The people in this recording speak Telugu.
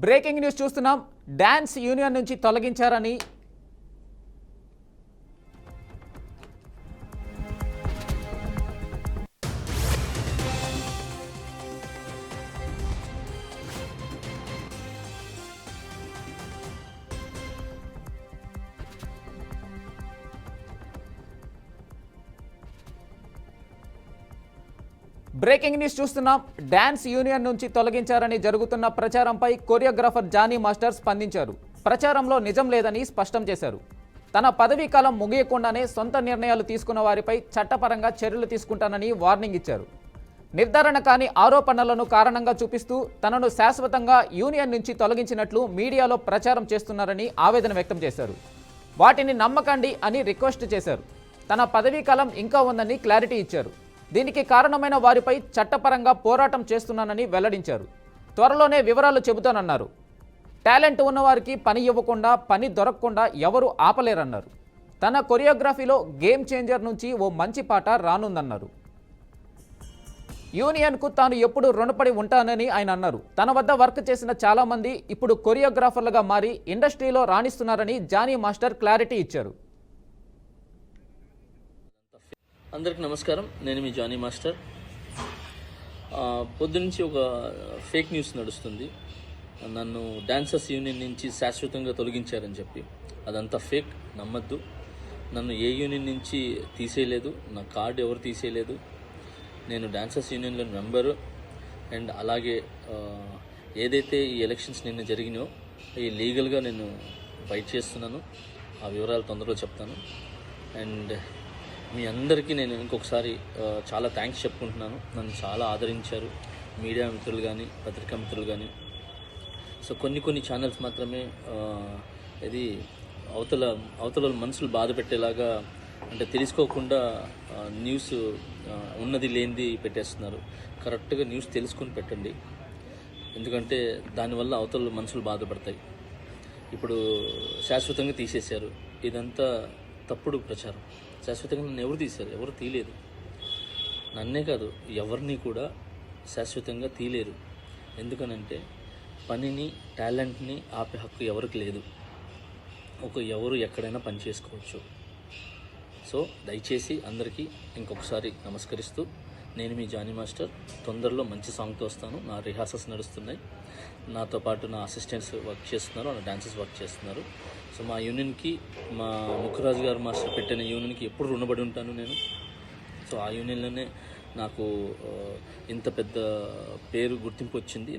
బ్రేకింగ్ న్యూస్ చూస్తున్నాం. డాన్స్ యూనియన్ నుంచి తొలగించారని బ్రేకింగ్ న్యూస్ చూస్తున్నాం. డాన్స్ యూనియన్ నుంచి తొలగించారని జరుగుతున్న ప్రచారంపై కొరియోగ్రాఫర్ జానీ మాస్టర్ స్పందించారు. ప్రచారంలో నిజం లేదని స్పష్టం చేశారు. తన పదవీ కాలం ముగియకుండానే సొంత నిర్ణయాలు తీసుకున్న వారిపై చట్టపరంగా చర్యలు తీసుకుంటానని వార్నింగ్ ఇచ్చారు. నిర్ధారణ కాని ఆరోపణలను కారణంగా చూపిస్తూ తనను శాశ్వతంగా యూనియన్ నుంచి తొలగించినట్లు మీడియాలో ప్రచారం చేస్తున్నారని ఆవేదన వ్యక్తం చేశారు. వాటిని నమ్మకండి అని రిక్వెస్ట్ చేశారు. తన పదవీ కాలం ఇంకా ఉందని క్లారిటీ ఇచ్చారు. దీనికి కారణమైన వారిపై చట్టపరంగా పోరాటం చేస్తున్నానని వెల్లడించారు. త్వరలోనే వివరాలు చెబుతానన్నారు. టాలెంట్ ఉన్నవారికి పని ఇవ్వకుండా, పని దొరకకుండా ఎవరు ఆపలేరన్నారు. తన కొరియోగ్రఫీలో గేమ్ చేంజర్ నుంచి ఓ మంచి పాట రానుందన్నారు. యూనియన్కు తాను ఎప్పుడు రుణపడి ఉంటానని ఆయన అన్నారు. తన వద్ద వర్క్ చేసిన చాలామంది ఇప్పుడు కొరియోగ్రాఫర్లుగా మారి ఇండస్ట్రీలో రాణిస్తున్నారని జానీ మాస్టర్ క్లారిటీ ఇచ్చారు. అందరికి నమస్కారం. నేను మీ జానీ మాస్టర్. పొద్దునుంచి ఒక ఫేక్ న్యూస్ నడుస్తుంది. నన్ను డాన్సర్స్ యూనియన్ నుంచి శాశ్వతంగా తొలగించారని చెప్పి. అదంతా ఫేక్, నమ్మద్దు. నన్ను ఏ యూనియన్ నుంచి తీసేయలేదు, నా కార్డు ఎవరు తీసేయలేదు. నేను డాన్సర్స్ యూనియన్లో మెంబరు. అండ్ అలాగే ఏదైతే ఈ ఎలక్షన్స్ నిన్న జరిగినాయో ఈ లీగల్గా నేను ఫైట్ చేస్తున్నాను. ఆ వివరాలు తొందరలో చెప్తాను. అండ్ మీ అందరికీ నేను ఇంకొకసారి చాలా థ్యాంక్స్ చెప్పుకుంటున్నాను. నన్ను చాలా ఆదరించారు మీడియా మిత్రులు కానీ, పత్రికా మిత్రులు కానీ. సో కొన్ని ఛానల్స్ మాత్రమే ఇది అవతల మనసులు బాధ పెట్టేలాగా, అంటే తెలుసుకోకుండా న్యూస్ ఉన్నది లేనిది పెట్టేస్తున్నారు. కరెక్ట్గా న్యూస్ తెలుసుకొని పెట్టండి, ఎందుకంటే దానివల్ల అవతల మనసులు బాధపడతాయి. ఇప్పుడు శాశ్వతంగా తీసేశారు, ఇదంతా తప్పుడు ప్రచారం. శాశ్వతంగా నన్ను ఎవరు తీశారు? ఎవరు తీయలేదు. నన్నే కాదు, ఎవరిని కూడా శాశ్వతంగా తీయలేరు. ఎందుకనంటే పనిని, టాలెంట్ని ఆపే హక్కు ఎవరికి లేదు. ఎవరు ఎక్కడైనా పని చేసుకోవచ్చు. సో దయచేసి అందరికీ ఇంకొకసారి నమస్కరిస్తూ, నేను మీ జానీ మాస్టర్. తొందరలో మంచి సాంగ్తో వస్తాను. నా రిహార్సల్స్ నడుస్తున్నాయి. నాతో పాటు నా అసిస్టెంట్స్ వర్క్ చేస్తున్నారు, నా డాన్సర్స్ వర్క్ చేస్తున్నారు. సో మా యూనియన్కి, మా ముఖరాజు గారు మాస్టర్ పెట్టిన యూనియన్కి ఎప్పుడు రుణపడి ఉంటాను నేను. సో ఆ యూనియన్లోనే నాకు ఇంత పెద్ద పేరు, గుర్తింపు వచ్చింది.